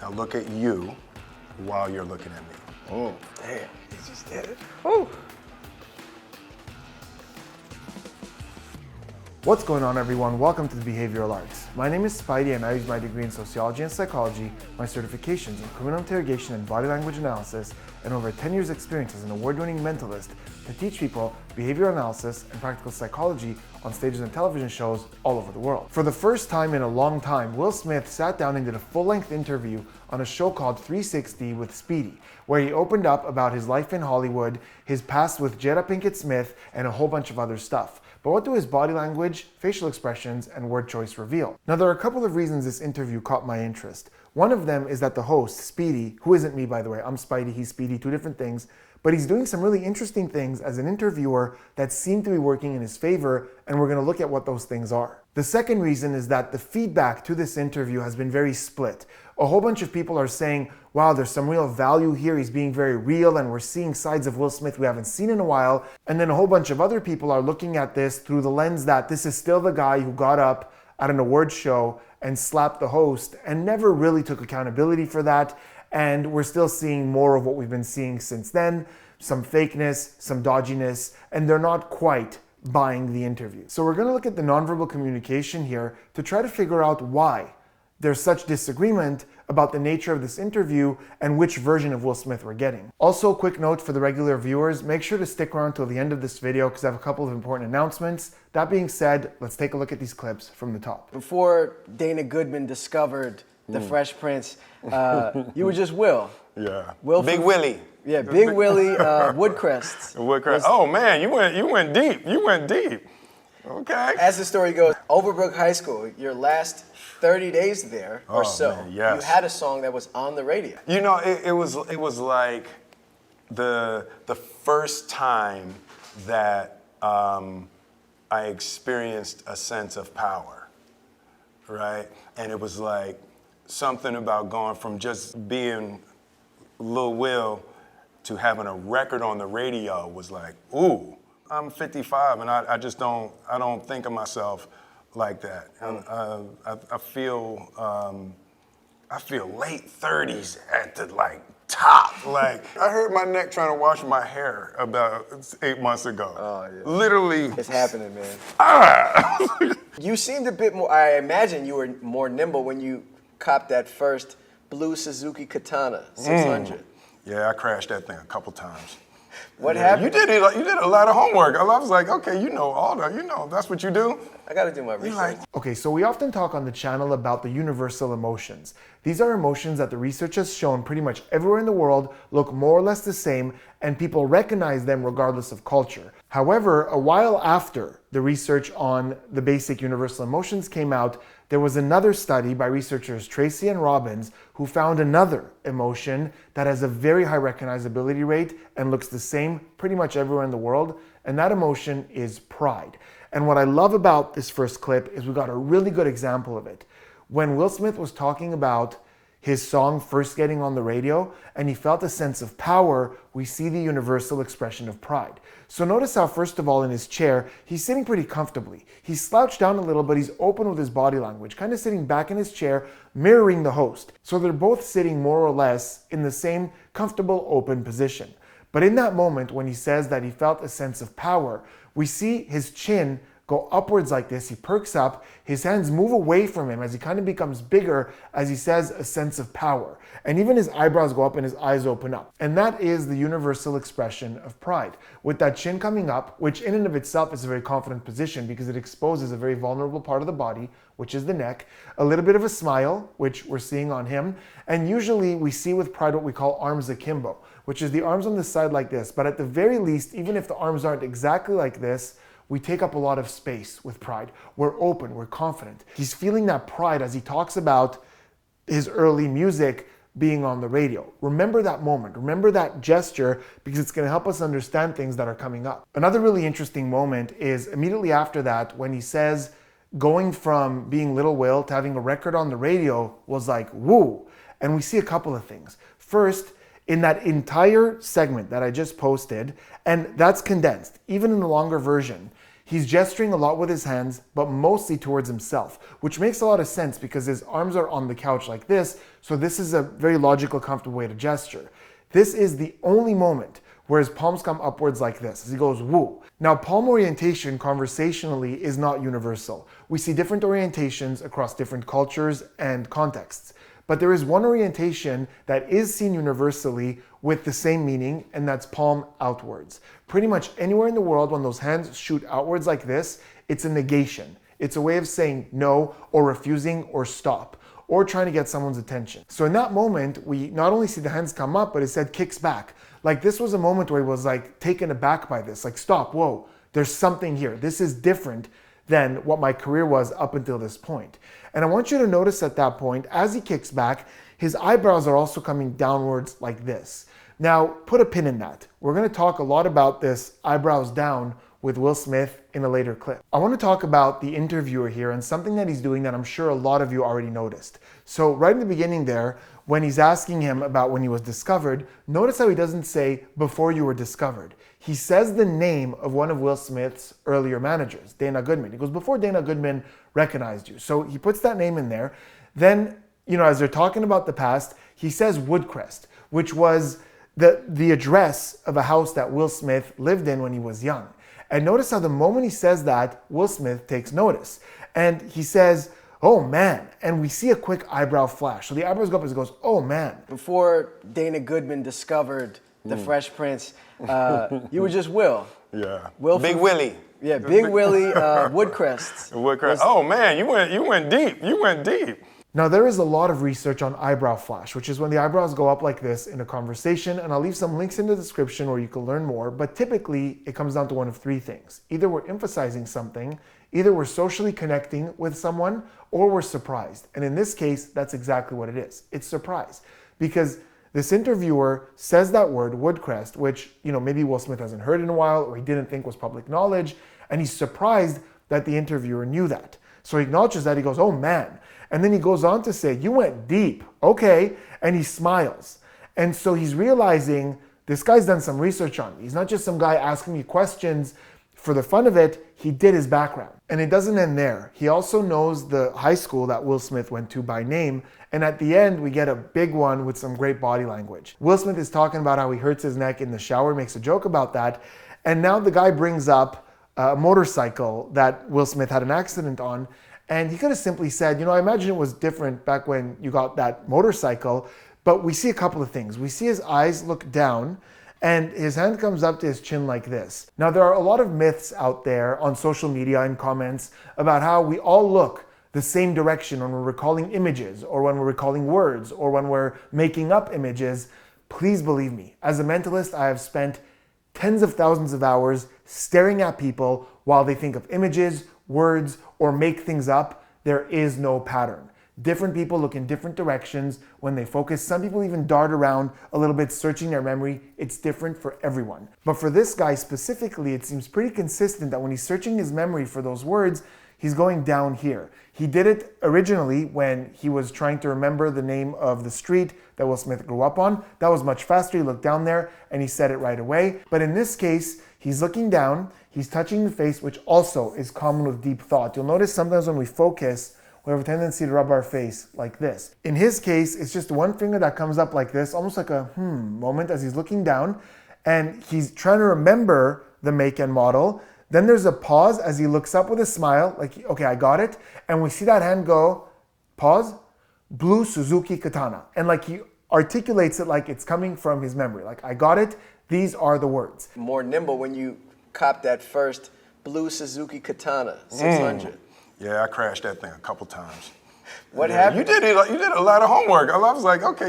Now look at you while you're looking at me. Oh, damn, he just did it. Woo. What's going on, everyone? Welcome to the Behavioral Arts. My name is Spidey and I use my degree in sociology and psychology, my certifications in criminal interrogation and body language analysis, and over 10 years experience as an award-winning mentalist to teach people behavioral analysis and practical psychology on stages and television shows all over the world. For the first time in a long time, Will Smith sat down and did a full-length interview on a show called 360 with Speedy, where he opened up about his life in Hollywood, his past with Jada Pinkett Smith, and a whole bunch of other stuff. But what do his body language, facial expressions, and word choice reveal? Now, there are a couple of reasons this interview caught my interest. One of them is that the host, Speedy, who isn't me, by the way, I'm Spidey, he's Speedy, two different things, but he's doing some really interesting things as an interviewer that seem to be working in his favor, and we're going to look at what those things are. The second reason is that the feedback to this interview has been very split. A whole bunch of people are saying, wow, there's some real value here, he's being very real, and we're seeing sides of Will Smith we haven't seen in a while. And then a whole bunch of other people are looking at this through the lens that this is still the guy who got up at an award show and slapped the host and never really took accountability for that. And we're still seeing more of what we've been seeing since then, some fakeness, some dodginess, and they're not quite buying the interview. So we're gonna look at the nonverbal communication here to try to figure out why there's such disagreement about the nature of this interview and which version of Will Smith we're getting. Also, a quick note for the regular viewers, make sure to stick around till the end of this video because I have a couple of important announcements. That being said, let's take a look at these clips from the top. Before Dana Goodman discovered the Fresh Prince, you were just Will. Yeah. Will Big from- Willie. Yeah, Big Willie Woodcrest. Woodcrest. Oh man, you went deep. You went deep. Okay. As the story goes, Overbrook High School, your last 30 days there or so, man, yes. you had a song that was on the radio. You know, it was like the first time that I experienced a sense of power, right? And it was like something about going from just being Lil Will to having a record on the radio was like, ooh. I'm 55 and I don't think of myself like that. I feel late 30s at the top. Like I hurt my neck trying to wash my hair about 8 months ago. Oh yeah. Literally. It's happening, man. Ah. You seemed a bit more, I imagine you were more nimble when you copped that first blue Suzuki Katana 600. Yeah, I crashed that thing a couple times. What happened? You did a lot of homework. I was like, okay, that's what you do. I gotta do my research. Okay, so we often talk on the channel about the universal emotions. These are emotions that the research has shown pretty much everywhere in the world look more or less the same, and people recognize them regardless of culture. However, a while after the research on the basic universal emotions came out, there was another study by researchers Tracy and Robbins who found another emotion that has a very high recognizability rate and looks the same pretty much everywhere in the world, and that emotion is pride. And what I love about this first clip is we got a really good example of it. When Will Smith was talking about his song first getting on the radio and he felt a sense of power, we see the universal expression of pride. So notice how, first of all, in his chair, he's sitting pretty comfortably. He's slouched down a little, but he's open with his body language, kind of sitting back in his chair, mirroring the host. So they're both sitting more or less in the same comfortable, open position. But in that moment, when he says that he felt a sense of power, we see his chin go upwards like this. He perks up, his hands move away from him as he kind of becomes bigger as he says a sense of power. And even his eyebrows go up and his eyes open up. And that is the universal expression of pride. With that chin coming up, which in and of itself is a very confident position because it exposes a very vulnerable part of the body, which is the neck, a little bit of a smile, which we're seeing on him. And usually we see with pride what we call arms akimbo, which is the arms on the side like this. But at the very least, even if the arms aren't exactly like this, we take up a lot of space with pride. We're open, we're confident. He's feeling that pride as he talks about his early music being on the radio. Remember that moment, remember that gesture, because it's gonna help us understand things that are coming up. Another really interesting moment is immediately after that when he says going from being Little Will to having a record on the radio was like, woo. And we see a couple of things. First, in that entire segment that I just posted, and that's condensed, even in the longer version, He's gesturing a lot with his hands, but mostly towards himself, which makes a lot of sense because his arms are on the couch like this, so this is a very logical, comfortable way to gesture. This is the only moment where his palms come upwards like this, as he goes, woo. Now, palm orientation conversationally is not universal. We see different orientations across different cultures and contexts. But there is one orientation that is seen universally with the same meaning, and that's palm outwards. Pretty much anywhere in the world, when those hands shoot outwards like this, it's a negation. It's a way of saying no, or refusing, or stop, or trying to get someone's attention. So in that moment, we not only see the hands come up, but his head kicks back. Like this was a moment where he was like taken aback by this, like stop, whoa, there's something here. This is different than what my career was up until this point. And I want you to notice at that point, as he kicks back, his eyebrows are also coming downwards like this. Now, put a pin in that. We're gonna talk a lot about this eyebrows down with Will Smith in a later clip. I want to talk about the interviewer here and something that he's doing that I'm sure a lot of you already noticed. So right in the beginning there, when he's asking him about when he was discovered, notice how he doesn't say before you were discovered. He says the name of one of Will Smith's earlier managers, Dana Goodman. He goes, before Dana Goodman recognized you. So he puts that name in there. Then, as they're talking about the past, he says Woodcrest, which was the address of a house that Will Smith lived in when he was young. And notice how the moment he says that, Will Smith takes notice. And he says, oh man. And we see a quick eyebrow flash. So the eyebrows go up as he goes, oh man. Before Dana Goodman discovered the Fresh Prince, you were just Will. Yeah. Will Big from- Willie. Yeah, Big Willie Woodcrest. Woodcrest. Oh man, you went deep. You went deep. Now there is a lot of research on eyebrow flash, which is when the eyebrows go up like this in a conversation, and I'll leave some links in the description where you can learn more, but typically it comes down to one of three things. Either we're emphasizing something, either we're socially connecting with someone, or we're surprised. And in this case, that's exactly what it is. It's surprise. Because this interviewer says that word, Woodcrest, which, maybe Will Smith hasn't heard in a while, or he didn't think was public knowledge, and he's surprised that the interviewer knew that. So he acknowledges that, he goes, oh man. And then he goes on to say, you went deep, okay. And he smiles. And so he's realizing this guy's done some research on me. He's not just some guy asking me questions for the fun of it. He did his background. And it doesn't end there. He also knows the high school that Will Smith went to by name. And at the end, we get a big one with some great body language. Will Smith is talking about how he hurts his neck in the shower, makes a joke about that. And now the guy brings up a motorcycle that Will Smith had an accident on. And he could have simply said, I imagine it was different back when you got that motorcycle, but we see a couple of things. We see his eyes look down and his hand comes up to his chin like this. Now, there are a lot of myths out there on social media and comments about how we all look the same direction when we're recalling images or when we're recalling words or when we're making up images. Please believe me, as a mentalist, I have spent tens of thousands of hours staring at people while they think of images, words, or make things up. There is no pattern. Different people look in different directions when they focus. Some people even dart around a little bit searching their memory. It's different for everyone. But for this guy specifically, it seems pretty consistent that when he's searching his memory for those words, he's going down here. He did it originally when he was trying to remember the name of the street that Will Smith grew up on. That was much faster. He looked down there and he said it right away. But in this case, he's looking down, he's touching the face, which also is common with deep thought. You'll notice sometimes when we focus, we have a tendency to rub our face like this. In his case, it's just one finger that comes up like this, almost like a moment as he's looking down, and he's trying to remember the make and model. Then there's a pause as he looks up with a smile, like, okay, I got it. And we see that hand go, pause, blue Suzuki katana. And like he articulates it like it's coming from his memory. Like, I got it, these are the words. More nimble when you cop that first blue Suzuki katana, 600. Yeah, I crashed that thing a couple times. What happened? You did a lot of homework. I was like, okay,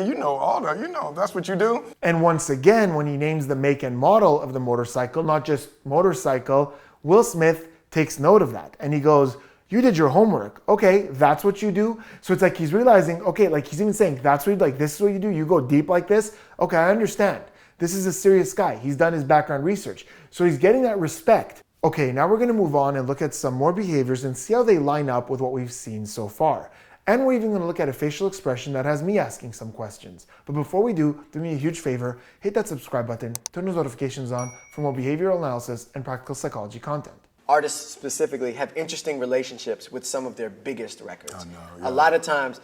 that's what you do. And once again, when he names the make and model of the motorcycle, not just motorcycle, Will Smith takes note of that. And he goes, you did your homework. Okay, that's what you do. So it's like he's realizing, okay, like he's even saying, that's what you like, this is what you do. You go deep like this. Okay, I understand. This is a serious guy. He's done his background research. So he's getting that respect. Okay, now we're gonna move on and look at some more behaviors and see how they line up with what we've seen so far. And we're even gonna look at a facial expression that has me asking some questions. But before we do me a huge favor, hit that subscribe button, turn those notifications on for more behavioral analysis and practical psychology content. artists specifically have interesting relationships with some of their biggest records. I know, yeah. A lot of times,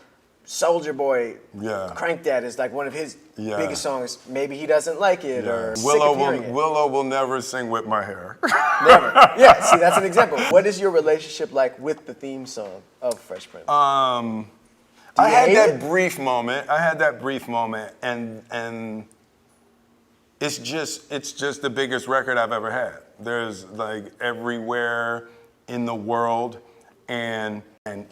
Soulja Boy, Yeah. Crank That is like one of his Yeah. biggest songs. Maybe he doesn't like it or sick Willow of hearing it. Willow will never sing With My Hair. Never. Yeah, see, that's an example. What is your relationship like with the theme song of Fresh Prince? I you had hate that it? brief moment. And it's just the biggest record I've ever had. There's like everywhere in the world and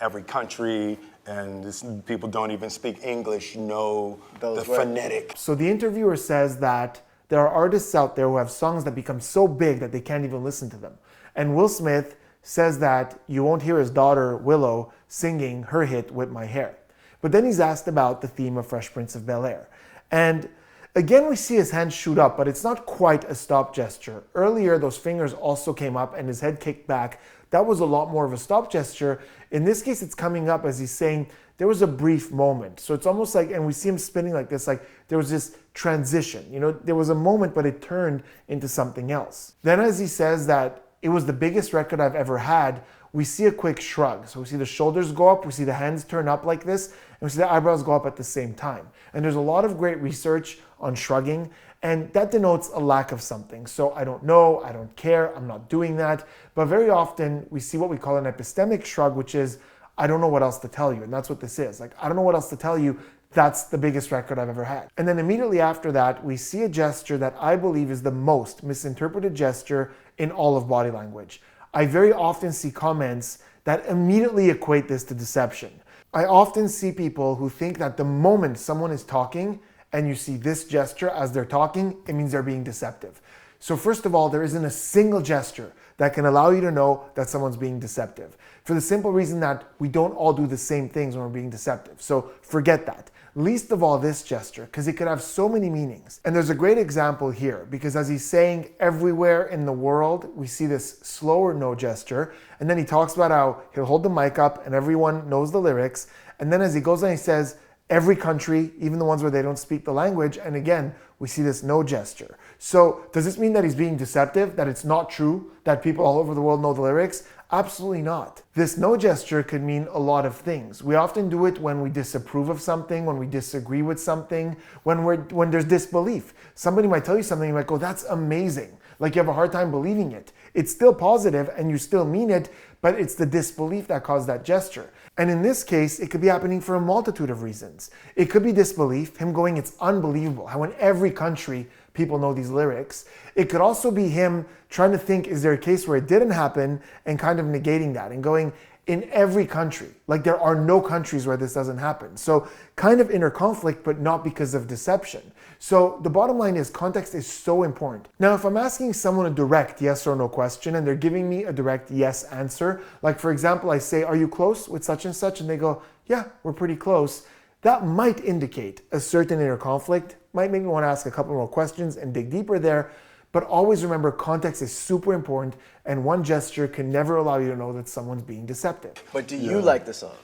every country, and people don't even speak English know Those the words. phonetic. So the interviewer says that there are artists out there who have songs that become so big that they can't even listen to them. And Will Smith says that you won't hear his daughter Willow singing her hit With My Hair. But then he's asked about the theme of Fresh Prince of Bel-Air. And again, we see his hand shoot up, but it's not quite a stop gesture. Earlier, those fingers also came up and his head kicked back. That was a lot more of a stop gesture. In this case, it's coming up as he's saying, there was a brief moment. So it's almost like, and we see him spinning like this, like there was this transition. You know, there was a moment, but it turned into something else. Then as he says that it was the biggest record I've ever had, we see a quick shrug. So we see the shoulders go up, we see the hands turn up like this, and we see the eyebrows go up at the same time. And there's a lot of great research on shrugging, and that denotes a lack of something. So I don't know, I don't care, I'm not doing that. But very often we see what we call an epistemic shrug, which is, I don't know what else to tell you. And that's what this is. Like, I don't know what else to tell you. That's the biggest record I've ever had. And then immediately after that, we see a gesture that I believe is the most misinterpreted gesture in all of body language. I very often see comments that immediately equate this to deception. I often see people who think that the moment someone is talking and you see this gesture as they're talking, it means they're being deceptive. So first of all, there isn't a single gesture that can allow you to know that someone's being deceptive. For the simple reason that we don't all do the same things when we're being deceptive. So forget that. Least of all this gesture, because it could have so many meanings. And there's a great example here, because as he's saying everywhere in the world, we see this slower no gesture, and then he talks about how he'll hold the mic up and everyone knows the lyrics, and then as he goes on he says every country, even the ones where they don't speak the language, and again, we see this no gesture. So does this mean that he's being deceptive, that it's not true, that people all over the world know the lyrics? Absolutely not. This no gesture could mean a lot of things. We often do it when we disapprove of something, when we disagree with something, when there's disbelief. Somebody might tell you something, you might go, that's amazing. Like you have a hard time believing it. It's still positive and you still mean it, but it's the disbelief that caused that gesture. And in this case, it could be happening for a multitude of reasons. It could be disbelief, him going, it's unbelievable how in every country people know these lyrics. It could also be him trying to think, is there a case where it didn't happen, and kind of negating that and going, in every country, like there are no countries where this doesn't happen. So kind of inner conflict, but not because of deception. So the bottom line is context is so important. Now, if I'm asking someone a direct yes or no question and they're giving me a direct yes answer, like for example, I say, are you close with such and such? And they go, yeah, we're pretty close. That might indicate a certain inner conflict, might make me want to ask a couple more questions and dig deeper there. But always remember, context is super important, and one gesture can never allow you to know that someone's being deceptive. But do you like the song?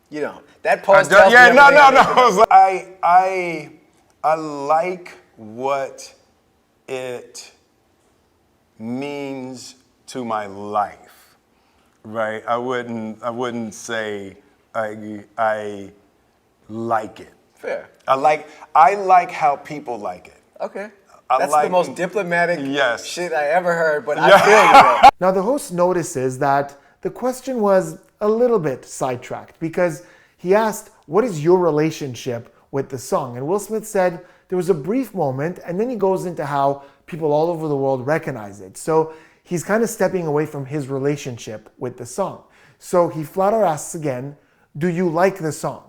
You know, that pause tells me Yeah, no. everything. I like what it means to my life, right? I wouldn't say I like it. Fair. I like how people like it. Okay. I That's like- the most diplomatic Yes. shit I ever heard, but I feel you though. Now the host notices that the question was a little bit sidetracked because he asked, what is your relationship with the song? And Will Smith said there was a brief moment, and then he goes into how people all over the world recognize it. So he's kind of stepping away from his relationship with the song. So he flat out asks again, do you like the song?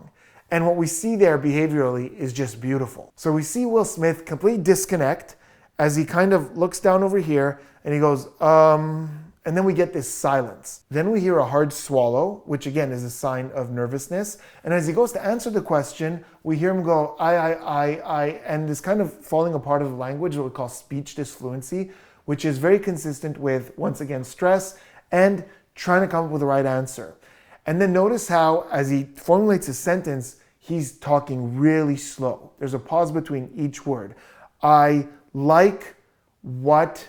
And what we see there behaviorally is just beautiful. So we see Will Smith complete disconnect as he kind of looks down over here and he goes, and then we get this silence. Then we hear a hard swallow, which again is a sign of nervousness. And as he goes to answer the question, we hear him go, I, and this kind of falling apart of the language, what we call speech disfluency, which is very consistent with, once again, stress and trying to come up with the right answer. And then notice how, as he formulates his sentence, he's talking really slow. There's a pause between each word. I like what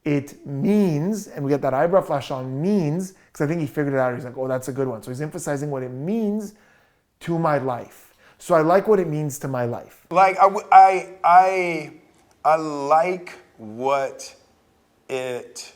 it means, and we get that eyebrow flash on means, because I think he figured it out. He's like, oh, that's a good one. So he's emphasizing what it means to my life. So I like what it means to my life. Like I like what it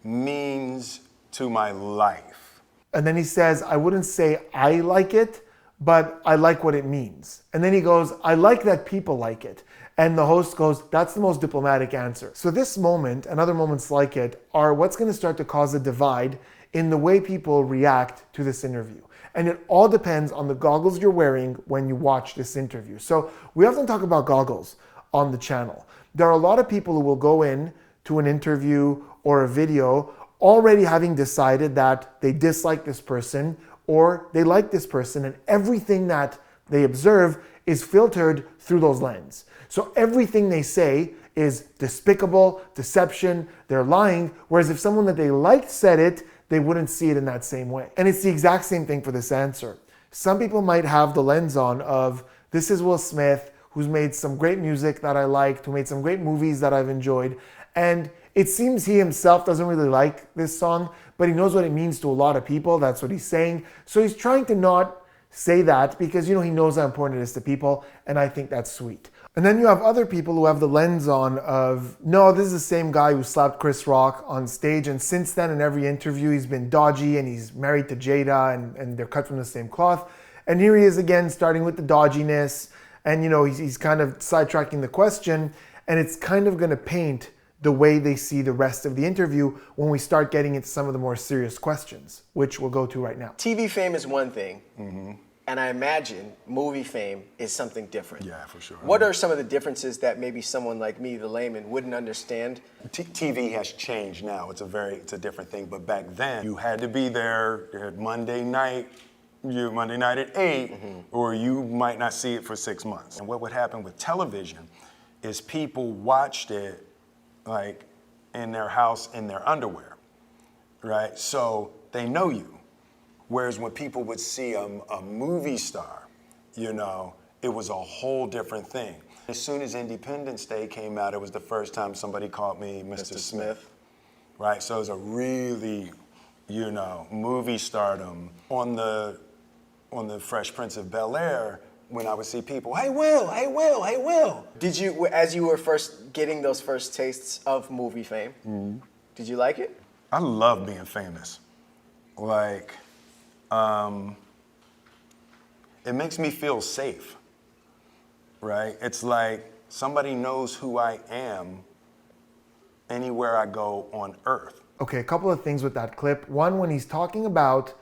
means to my life. And then he says, I wouldn't say I like it, but I like what it means. And then he goes, I like that people like it. And the host goes, that's the most diplomatic answer. So this moment and other moments like it are what's going to start to cause a divide in the way people react to this interview. And it all depends on the goggles you're wearing when you watch this interview. So we often talk about goggles on the channel. There are a lot of people who will go in to an interview or a video already having decided that they dislike this person or they like this person, and everything that they observe is filtered through those lenses. So everything they say is despicable, deception, they're lying, whereas if someone that they liked said it, they wouldn't see it in that same way. And it's the exact same thing for this answer. Some people might have the lens on of, this is Will Smith, who's made some great music that I liked, who made some great movies that I've enjoyed, and it seems he himself doesn't really like this song, but he knows what it means to a lot of people. That's what he's saying. So he's trying to not say that because, he knows how important it is to people, and I think that's sweet. And then you have other people who have the lens on of, no, this is the same guy who slapped Chris Rock on stage, and since then in every interview he's been dodgy, and he's married to Jada, and they're cut from the same cloth. And here he is again, starting with the dodginess, and he's kind of sidetracking the question, and it's kind of going to paint the way they see the rest of the interview when we start getting into some of the more serious questions, which we'll go to right now. TV fame is one thing, and I imagine movie fame is something different. Yeah, for sure. What are some of the differences that maybe someone like me, the layman, wouldn't understand? TV has changed now. It's a different thing. But back then, you had to be there. You had Monday night at 8, or you might not see it for 6 months. And what would happen with television is people watched it like in their house in their underwear, right? So they know you. Whereas when people would see a movie star, it was a whole different thing. As soon as Independence Day came out, it was the first time somebody called me Mr. Smith, right? So it was a really, movie stardom. On the Fresh Prince of Bel-Air, when I would see people, hey Will, hey Will, hey Will. Did you, as you were first getting those first tastes of movie fame, did you like it? I love being famous. Like, it makes me feel safe, right? It's like somebody knows who I am anywhere I go on earth. Okay, a couple of things with that clip. One, when he's talking about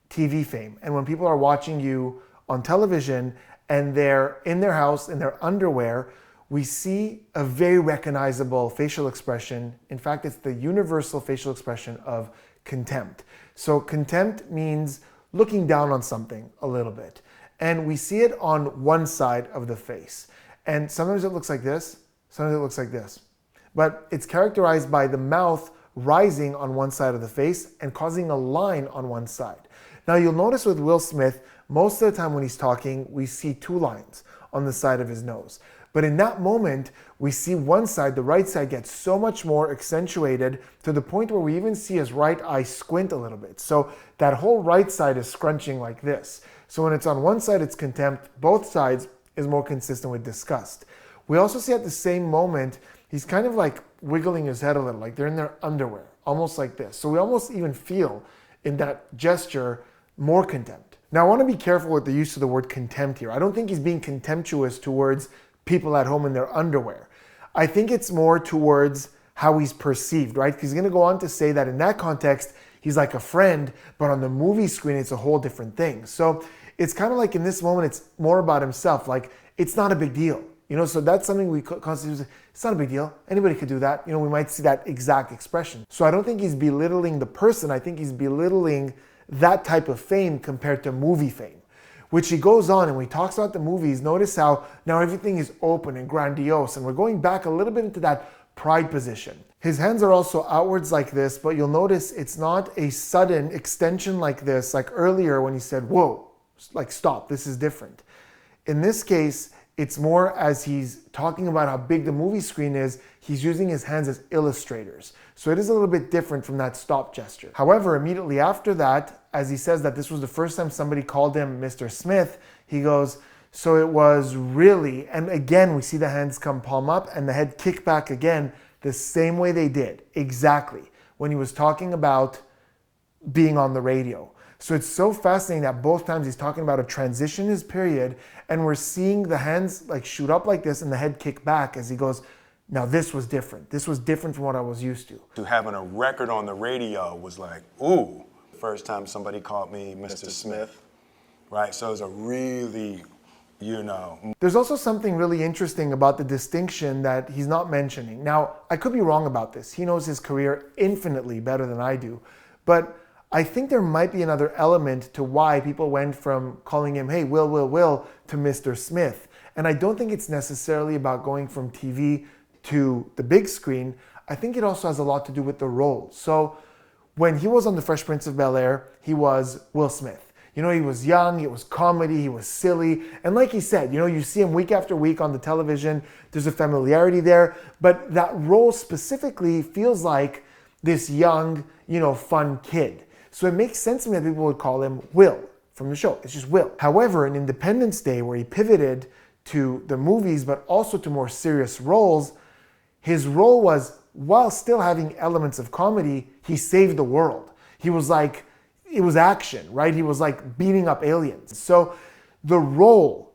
TV fame, and when people are watching you on television and they're in their house in their underwear, we see a very recognizable facial expression. In fact, it's the universal facial expression of contempt. So contempt means looking down on something a little bit. And we see it on one side of the face. And sometimes it looks like this, sometimes it looks like this. But it's characterized by the mouth rising on one side of the face and causing a line on one side. Now you'll notice with Will Smith, most of the time when he's talking, we see two lines on the side of his nose. But in that moment, we see one side, the right side, gets so much more accentuated to the point where we even see his right eye squint a little bit. So that whole right side is scrunching like this. So when it's on one side, it's contempt. Both sides is more consistent with disgust. We also see at the same moment, he's kind of like wiggling his head a little, like they're in their underwear, almost like this. So we almost even feel in that gesture more contempt. Now I want to be careful with the use of the word contempt here. I don't think he's being contemptuous towards people at home in their underwear. I think it's more towards how he's perceived, right? Because he's going to go on to say that in that context, he's like a friend, but on the movie screen, it's a whole different thing. So it's kind of like in this moment, it's more about himself. Like, it's not a big deal. So that's something we constantly say, it's not a big deal. Anybody could do that. We might see that exact expression. So I don't think he's belittling the person. I think he's belittling that type of fame compared to movie fame. Which he goes on, and when he talks about the movies, notice how now everything is open and grandiose, and we're going back a little bit into that pride position. His hands are also outwards like this, but you'll notice it's not a sudden extension like this, like earlier when he said, whoa, like stop, this is different. In this case, It's more as he's talking about how big the movie screen is, he's using his hands as illustrators. So it is a little bit different from that stop gesture. However, immediately after that, as he says that this was the first time somebody called him Mr. Smith, he goes, so it was really, and again, we see the hands come palm up and the head kick back again, the same way they did, exactly, when he was talking about being on the radio. So it's so fascinating that both times he's talking about a transition in his period, and we're seeing the hands like shoot up like this and the head kick back as he goes, now this was different. This was different from what I was used to. To having a record on the radio was like, ooh, first time somebody called me Mr. Smith, right? So it was a really, There's also something really interesting about the distinction that he's not mentioning. Now, I could be wrong about this. He knows his career infinitely better than I do, but I think there might be another element to why people went from calling him, hey, Will, to Mr. Smith. And I don't think it's necessarily about going from TV to the big screen. I think it also has a lot to do with the role. So when he was on The Fresh Prince of Bel-Air, he was Will Smith. He was young, it was comedy, he was silly. And like he said, you see him week after week on the television. There's a familiarity there. But that role specifically feels like this young, fun kid. So it makes sense to me that people would call him Will from the show. It's just Will. However, in Independence Day, where he pivoted to the movies, but also to more serious roles, his role was, while still having elements of comedy, he saved the world. He was like, it was action, right? He was like beating up aliens. So the role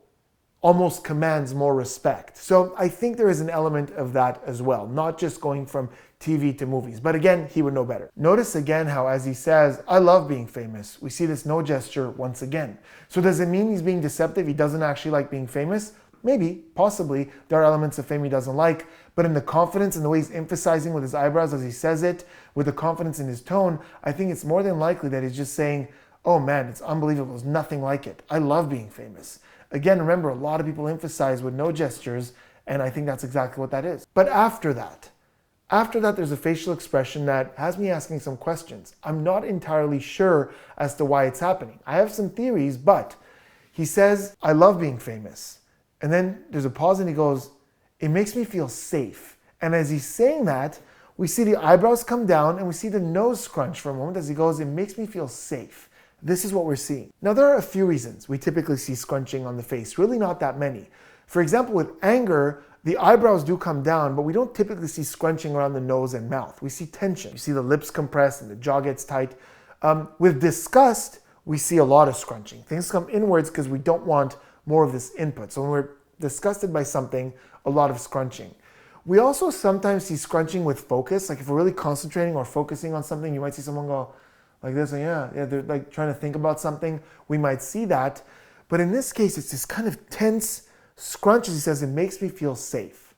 almost commands more respect. So I think there is an element of that as well, not just going from TV to movies. But again, he would know better. Notice again how, as he says, I love being famous. We see this no gesture once again. So does it mean he's being deceptive? He doesn't actually like being famous? Maybe, possibly. There are elements of fame he doesn't like. But in the confidence and the way he's emphasizing with his eyebrows as he says it, with the confidence in his tone, I think it's more than likely that he's just saying, oh man, it's unbelievable. There's nothing like it. I love being famous. Again, remember, a lot of people emphasize with no gestures, and I think that's exactly what that is. But after that, there's a facial expression that has me asking some questions. I'm not entirely sure as to why it's happening. I have some theories, but he says, I love being famous. And then there's a pause and he goes, it makes me feel safe. And as he's saying that, we see the eyebrows come down and we see the nose scrunch for a moment as he goes, it makes me feel safe. This is what we're seeing. Now, there are a few reasons we typically see scrunching on the face, really not that many. For example, with anger, the eyebrows do come down, but we don't typically see scrunching around the nose and mouth. We see tension. You see the lips compress and the jaw gets tight. With disgust, we see a lot of scrunching. Things come inwards because we don't want more of this input. So when we're disgusted by something, a lot of scrunching. We also sometimes see scrunching with focus. Like if we're really concentrating or focusing on something, you might see someone go like this, and yeah, they're like trying to think about something. We might see that. But in this case, it's this kind of tense scrunch, as he says, it makes me feel safe.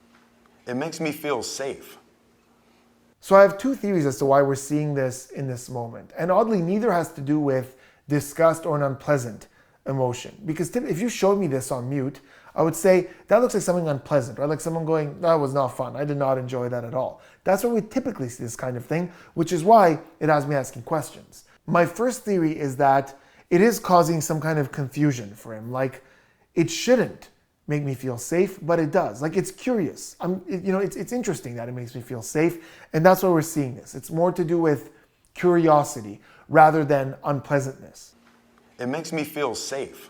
It makes me feel safe. So I have two theories as to why we're seeing this in this moment. And oddly, neither has to do with disgust or an unpleasant emotion. Because if you showed me this on mute, I would say, that looks like something unpleasant, right? Like someone going, that was not fun. I did not enjoy that at all. That's where we typically see this kind of thing, which is why it has me asking questions. My first theory is that it is causing some kind of confusion for him. Like, it shouldn't make me feel safe, but it does. Like, it's curious. It's interesting that it makes me feel safe, and that's why we're seeing this. It's more to do with curiosity rather than unpleasantness. It makes me feel safe.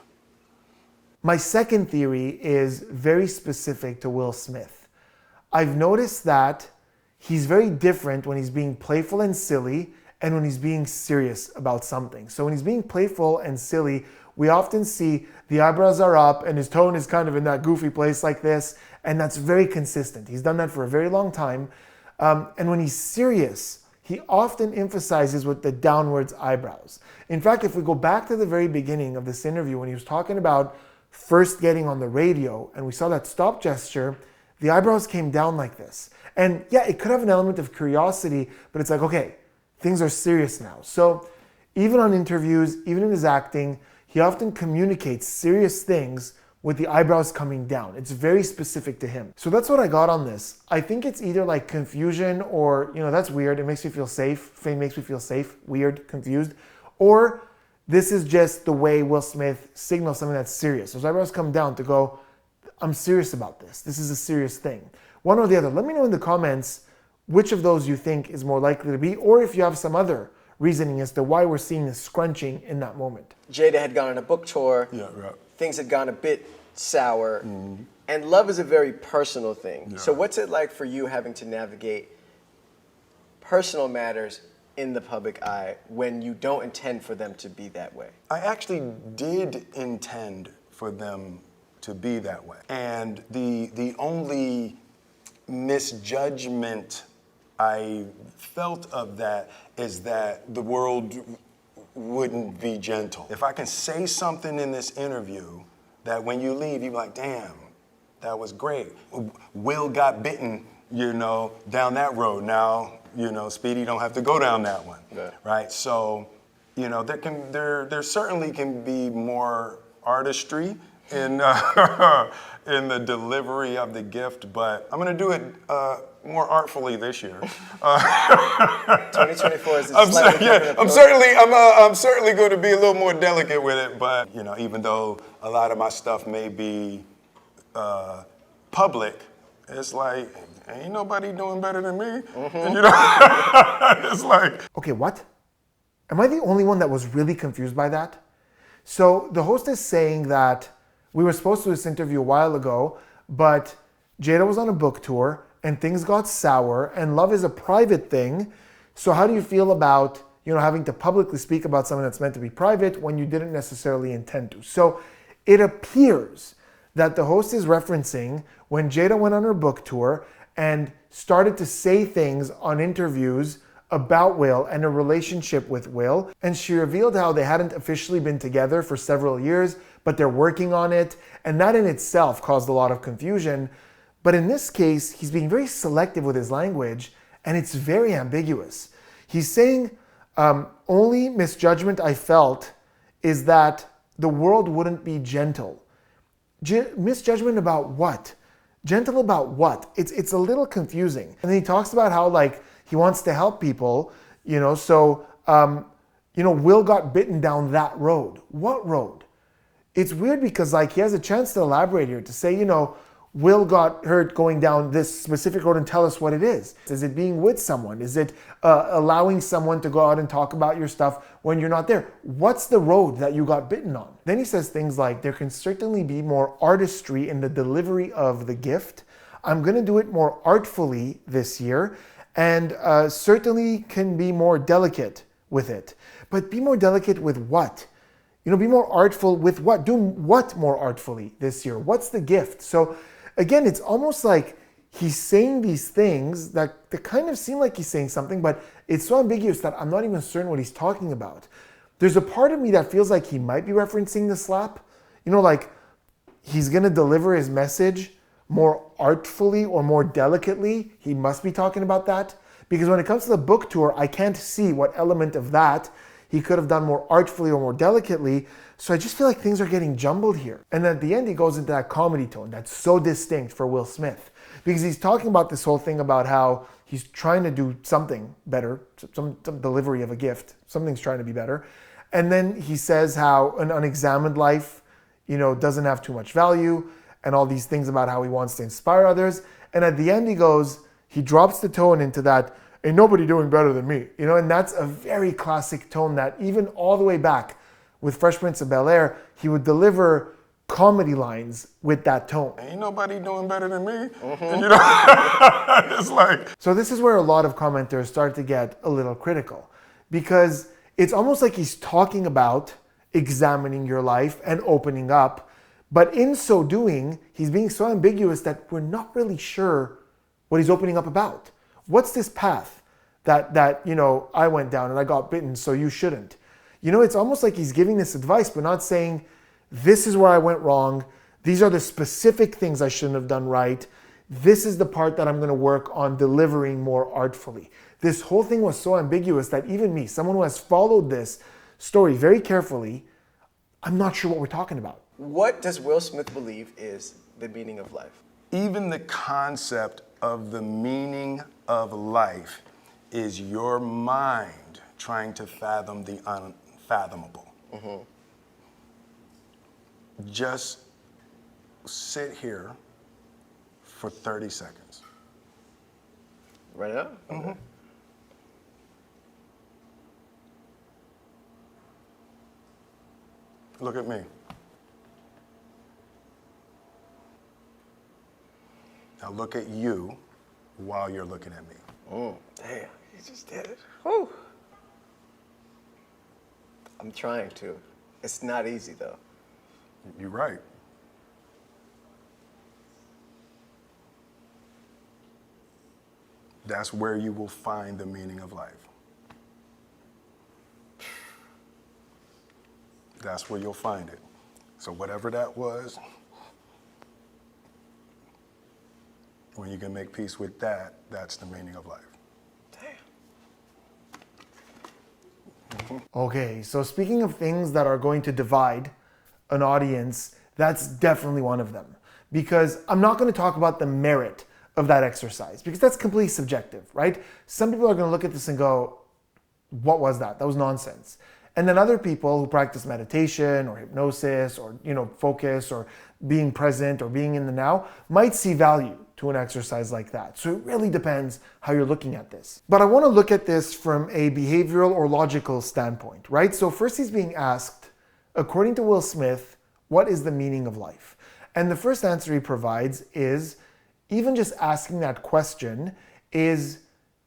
My second theory is very specific to Will Smith. I've noticed that he's very different when he's being playful and silly and when he's being serious about something. So when he's being playful and silly, we often see the eyebrows are up and his tone is kind of in that goofy place like this, and that's very consistent. He's done that for a very long time. And when he's serious, he often emphasizes with the downwards eyebrows. In fact, if we go back to the very beginning of this interview when he was talking about first getting on the radio and we saw that stop gesture, the eyebrows came down like this. And yeah, it could have an element of curiosity, but it's like, okay, things are serious now. So even on interviews, even in his acting, he often communicates serious things with the eyebrows coming down. It's very specific to him. So that's what I got on this. I think it's either like confusion or, that's weird. It makes me feel safe. Fame makes me feel safe, weird, confused. Or this is just the way Will Smith signals something that's serious. Those eyebrows come down to go, I'm serious about this. This is a serious thing. One or the other. Let me know in the comments which of those you think is more likely to be, or if you have some other reasoning as to why we're seeing this scrunching in that moment. Jada had gone on a book tour. Yeah, right. Things had gone a bit sour. And love is a very personal thing. Yeah. So what's it like for you having to navigate personal matters in the public eye when you don't intend for them to be that way? I actually did intend for them to be that way. And the only misjudgment I felt of that is that the world wouldn't be gentle. If I can say something in this interview that when you leave, you're like, damn, that was great. Will got bitten, down that road. Now, Speedy don't have to go down that one, Yeah. right? So, there certainly can be more artistry in in the delivery of the gift, but I'm gonna do it more artfully this year. 2024 is a slightly different approach. I'm certainly going to be a little more delicate with it, but even though a lot of my stuff may be public, it's like ain't nobody doing better than me. It's like, Okay, what? Am I the only one that was really confused by that? So the host is saying that we were supposed to do this interview a while ago, but Jada was on a book tour and things got sour and love is a private thing. So how do you feel about, having to publicly speak about something that's meant to be private when you didn't necessarily intend to? So it appears that the host is referencing when Jada went on her book tour and started to say things on interviews about Will and a relationship with Will. And she revealed how they hadn't officially been together for several years, but they're working on it. And that in itself caused a lot of confusion. But in this case, he's being very selective with his language, and it's very ambiguous. He's saying, only misjudgment I felt is that the world wouldn't be gentle. Misjudgment about what? Gentle about what? It's a little confusing. And then he talks about how he wants to help people, so Will got bitten down that road. What road? It's weird because he has a chance to elaborate here to say, Will got hurt going down this specific road and tell us what it is. Is it being with someone? Is it allowing someone to go out and talk about your stuff when you're not there? What's the road that you got bitten on? Then he says things like, there can certainly be more artistry in the delivery of the gift. I'm going to do it more artfully this year and certainly can be more delicate with it. But be more delicate with what? Be more artful with what? Do what more artfully this year? What's the gift? So again, it's almost like he's saying these things that kind of seem like he's saying something, but it's so ambiguous that I'm not even certain what he's talking about. There's a part of me that feels like he might be referencing the slap. He's going to deliver his message more artfully or more delicately. He must be talking about that. Because when it comes to the book tour, I can't see what element of that he could have done more artfully or more delicately. So I just feel like things are getting jumbled here. And at the end, he goes into that comedy tone that's so distinct for Will Smith. Because he's talking about this whole thing about how he's trying to do something better, some delivery of a gift. Something's trying to be better. And then he says how an unexamined life, doesn't have too much value and all these things about how he wants to inspire others. And at the end, he drops the tone into that, ain't nobody doing better than me. And that's a very classic tone that even all the way back with Fresh Prince of Bel-Air, he would deliver comedy lines with that tone. Ain't nobody doing better than me. It's like. So this is where a lot of commenters start to get a little critical because it's almost like he's talking about examining your life and opening up. But in so doing, he's being so ambiguous that we're not really sure what he's opening up about. What's this path that I went down and I got bitten, so you shouldn't? It's almost like he's giving this advice, but not saying, this is where I went wrong. These are the specific things I shouldn't have done right. This is the part that I'm going to work on delivering more artfully. This whole thing was so ambiguous that even me, someone who has followed this story very carefully, I'm not sure what we're talking about. What does Will Smith believe is the meaning of life? Even the concept of the meaning of life is your mind trying to fathom the unfathomable. Just sit here for 30 seconds. Right now? Mm-hmm. Okay. Look at me. Now look at you while you're looking at me. Oh, damn, you just did it. Whew. I'm trying to. It's not easy though. You're right. That's where you will find the meaning of life. That's where you'll find it. So whatever that was, when you can make peace with that, that's the meaning of life. Damn. Okay, so speaking of things that are going to divide an audience, that's definitely one of them. Because I'm not going to talk about the merit of that exercise, because that's completely subjective, right? Some people are going to look at this and go, what was that? That was nonsense. And then other people who practice meditation or hypnosis or, focus or being present or being in the now might see value to an exercise like that. So it really depends how you're looking at this. But I want to look at this from a behavioral or logical standpoint, right? So first he's being asked, according to Will Smith, what is the meaning of life? And the first answer he provides is, even just asking that question is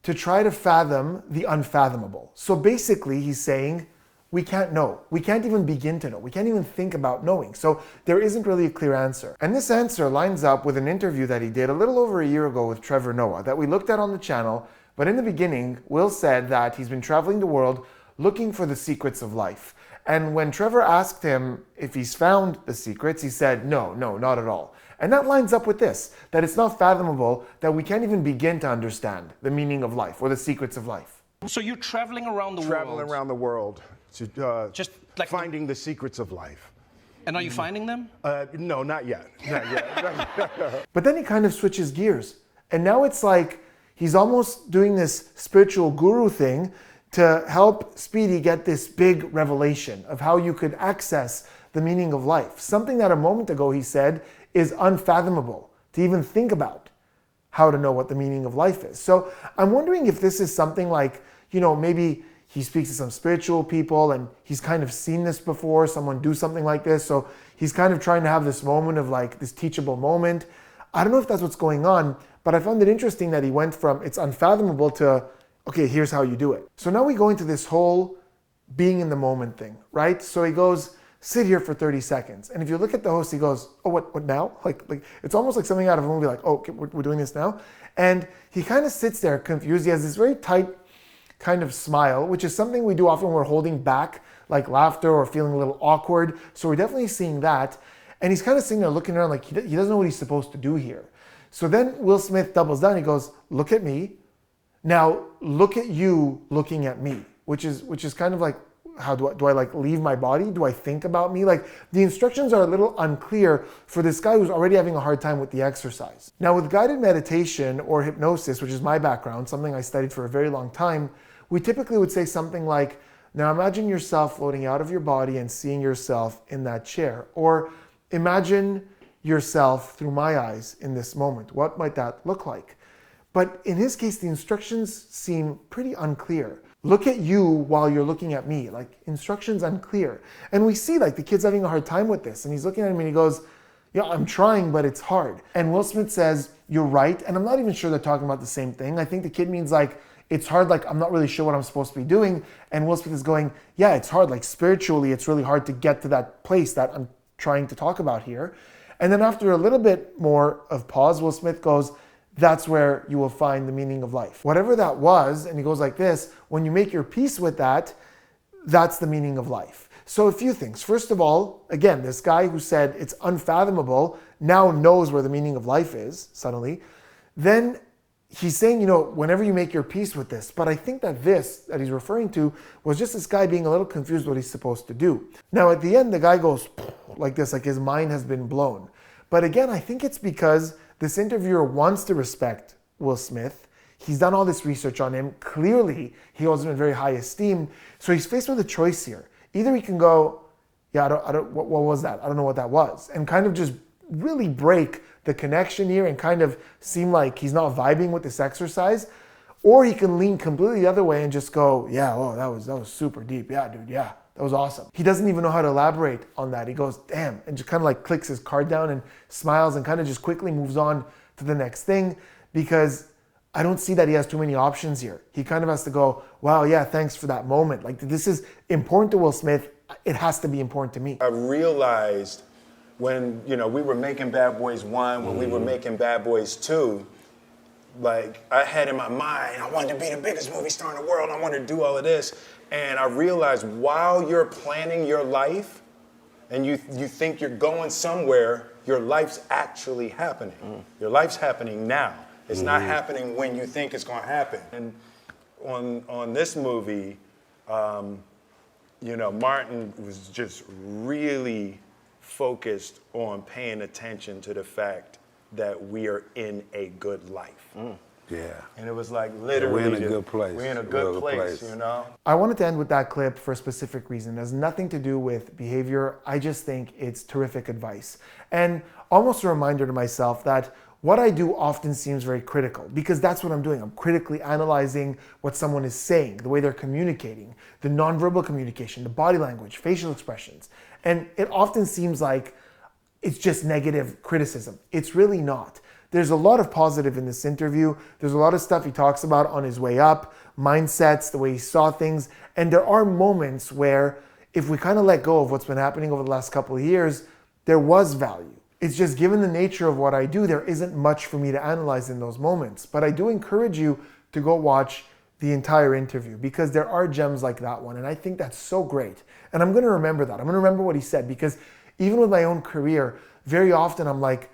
to try to fathom the unfathomable. So basically he's saying, we can't know. We can't even begin to know. We can't even think about knowing. So there isn't really a clear answer. And this answer lines up with an interview that he did a little over a year ago with Trevor Noah that we looked at on the channel. But in the beginning, Will said that he's been traveling the world looking for the secrets of life. And when Trevor asked him if he's found the secrets, he said, no, not at all. And that lines up with this, that it's not fathomable, that we can't even begin to understand the meaning of life or the secrets of life. So you're traveling around the world. Traveling around the world to Just like finding the secrets of life. And are you finding them? No, not yet. Not yet. But then he kind of switches gears. And now it's like he's almost doing this spiritual guru thing to help Speedy get this big revelation of how you could access the meaning of life. Something that a moment ago he said is unfathomable to even think about how to know what the meaning of life is. So I'm wondering if this is something like, maybe he speaks to some spiritual people and he's kind of seen this before, someone do something like this. So he's kind of trying to have this moment of like this teachable moment. I don't know if that's what's going on, but I found it interesting that he went from it's unfathomable to, okay, here's how you do it. So now we go into this whole being in the moment thing, right? So he goes, sit here for 30 seconds. And if you look at the host, he goes, oh, what now? Like it's almost like something out of a movie, like, oh, okay, we're doing this now. And he kind of sits there confused. He has this very tight kind of smile, which is something we do often when we're holding back, like laughter or feeling a little awkward. So we're definitely seeing that. And he's kind of sitting there looking around like he doesn't know what he's supposed to do here. So then Will Smith doubles down. He goes, look at me. Now look at you looking at me, which is kind of like, how do I like leave my body? Do I think about me? Like the instructions are a little unclear for this guy who's already having a hard time with the exercise. Now with guided meditation or hypnosis, which is my background, something I studied for a very long time, we typically would say something like, now imagine yourself floating out of your body and seeing yourself in that chair. Or imagine yourself through my eyes in this moment. What might that look like? But in his case, the instructions seem pretty unclear. Look at you while you're looking at me, like instructions unclear. And we see like the kid's having a hard time with this. And he's looking at him and he goes, yeah, I'm trying, but it's hard. And Will Smith says, you're right. And I'm not even sure they're talking about the same thing. I think the kid means like, it's hard, like I'm not really sure what I'm supposed to be doing. And Will Smith is going, yeah, it's hard. Like spiritually, it's really hard to get to that place that I'm trying to talk about here. And then after a little bit more of pause, Will Smith goes, that's where you will find the meaning of life. Whatever that was, and he goes like this, when you make your peace with that, that's the meaning of life. So a few things. First of all, again, this guy who said it's unfathomable now knows where the meaning of life is, suddenly. Then he's saying, whenever you make your peace with this, but I think that this that he's referring to was just this guy being a little confused what he's supposed to do. Now at the end, the guy goes like this, like his mind has been blown. But again, I think it's because this interviewer wants to respect Will Smith. He's done all this research on him. Clearly, he holds him in very high esteem. So he's faced with a choice here. Either he can go, yeah, I don't what was that? I don't know what that was. And kind of just really break the connection here and kind of seem like he's not vibing with this exercise. Or he can lean completely the other way and just go, yeah, oh, that was super deep. Yeah, dude, yeah, that was awesome. He doesn't even know how to elaborate on that. He goes, damn, and just kind of like clicks his card down and smiles and kind of just quickly moves on to the next thing, because I don't see that he has too many options here. He kind of has to go, wow, yeah, thanks for that moment. Like, this is important to Will Smith. It has to be important to me. I realized when, we were making Bad Boys 1, when we were making Bad Boys 2, like, I had in my mind, I wanted to be the biggest movie star in the world. I wanted to do all of this. And I realized while you're planning your life and you think you're going somewhere, your life's actually happening. Your life's happening now. It's not happening when you think it's going to happen. And on this movie, Martin was just really focused on paying attention to the fact that we are in a good life. Yeah. And it was like literally, we're in a good place. We're in a good place, I wanted to end with that clip for a specific reason. It has nothing to do with behavior. I just think it's terrific advice. And almost a reminder to myself that what I do often seems very critical, because that's what I'm doing. I'm critically analyzing what someone is saying, the way they're communicating, the nonverbal communication, the body language, facial expressions. And it often seems like it's just negative criticism. It's really not. There's a lot of positive in this interview. There's a lot of stuff he talks about on his way up, mindsets, the way he saw things. And there are moments where if we kind of let go of what's been happening over the last couple of years, there was value. It's just given the nature of what I do, there isn't much for me to analyze in those moments. But I do encourage you to go watch the entire interview, because there are gems like that one. And I think that's so great. And I'm going to remember that. I'm going to remember what he said, because even with my own career, very often I'm like,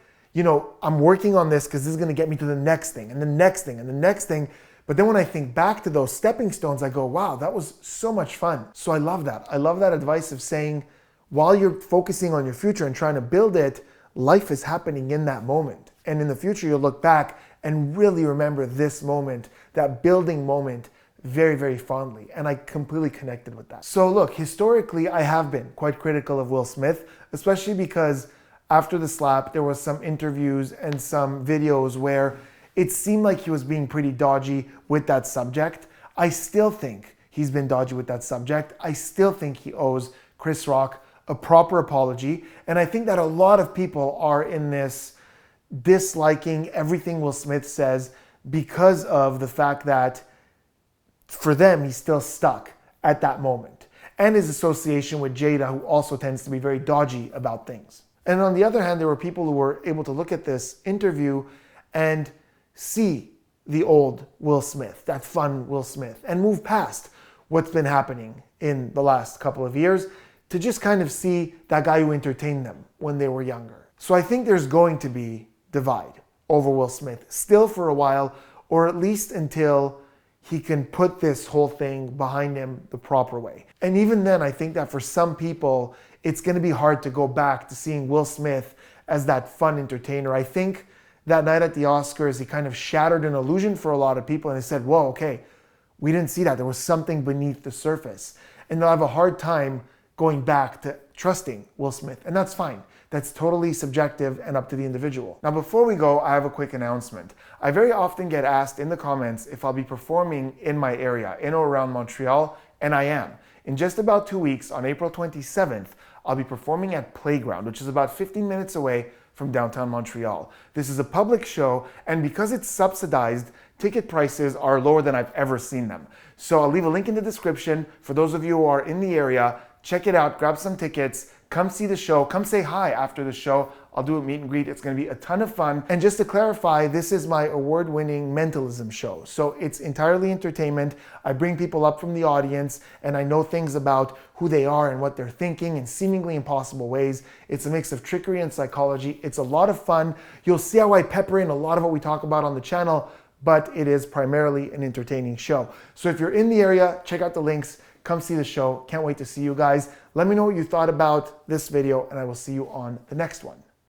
I'm working on this because this is going to get me to the next thing and the next thing and the next thing. But then when I think back to those stepping stones, I go, wow, that was so much fun. So I love that. I love that advice of saying, while you're focusing on your future and trying to build it, life is happening in that moment. And in the future, you'll look back and really remember this moment, that building moment, very, very fondly. And I completely connected with that. So look, historically, I have been quite critical of Will Smith, especially because after the slap, there was some interviews and some videos where it seemed like he was being pretty dodgy with that subject. I still think he's been dodgy with that subject. I still think he owes Chris Rock a proper apology. And I think that a lot of people are in this disliking everything Will Smith says because of the fact that for them, he's still stuck at that moment. And his association with Jada, who also tends to be very dodgy about things. And on the other hand, there were people who were able to look at this interview and see the old Will Smith, that fun Will Smith, and move past what's been happening in the last couple of years to just kind of see that guy who entertained them when they were younger. So I think there's going to be divide over Will Smith still for a while, or at least until he can put this whole thing behind him the proper way. And even then, I think that for some people, it's going to be hard to go back to seeing Will Smith as that fun entertainer. I think that night at the Oscars, he kind of shattered an illusion for a lot of people, and they said, whoa, okay, we didn't see that. There was something beneath the surface. And they'll have a hard time going back to trusting Will Smith. And that's fine. That's totally subjective and up to the individual. Now, before we go, I have a quick announcement. I very often get asked in the comments if I'll be performing in my area, in or around Montreal, and I am. In just about 2 weeks, on April 27th, I'll be performing at Playground, which is about 15 minutes away from downtown Montreal. This is a public show, and because it's subsidized, ticket prices are lower than I've ever seen them. So I'll leave a link in the description for those of you who are in the area. Check it out, grab some tickets, come see the show, come say hi after the show. I'll do a meet and greet. It's going to be a ton of fun. And just to clarify, this is my award-winning mentalism show. So it's entirely entertainment. I bring people up from the audience and I know things about who they are and what they're thinking in seemingly impossible ways. It's a mix of trickery and psychology. It's a lot of fun. You'll see how I pepper in a lot of what we talk about on the channel, but it is primarily an entertaining show. So if you're in the area, check out the links. Come see the show. Can't wait to see you guys. Let me know what you thought about this video, and I will see you on the next one.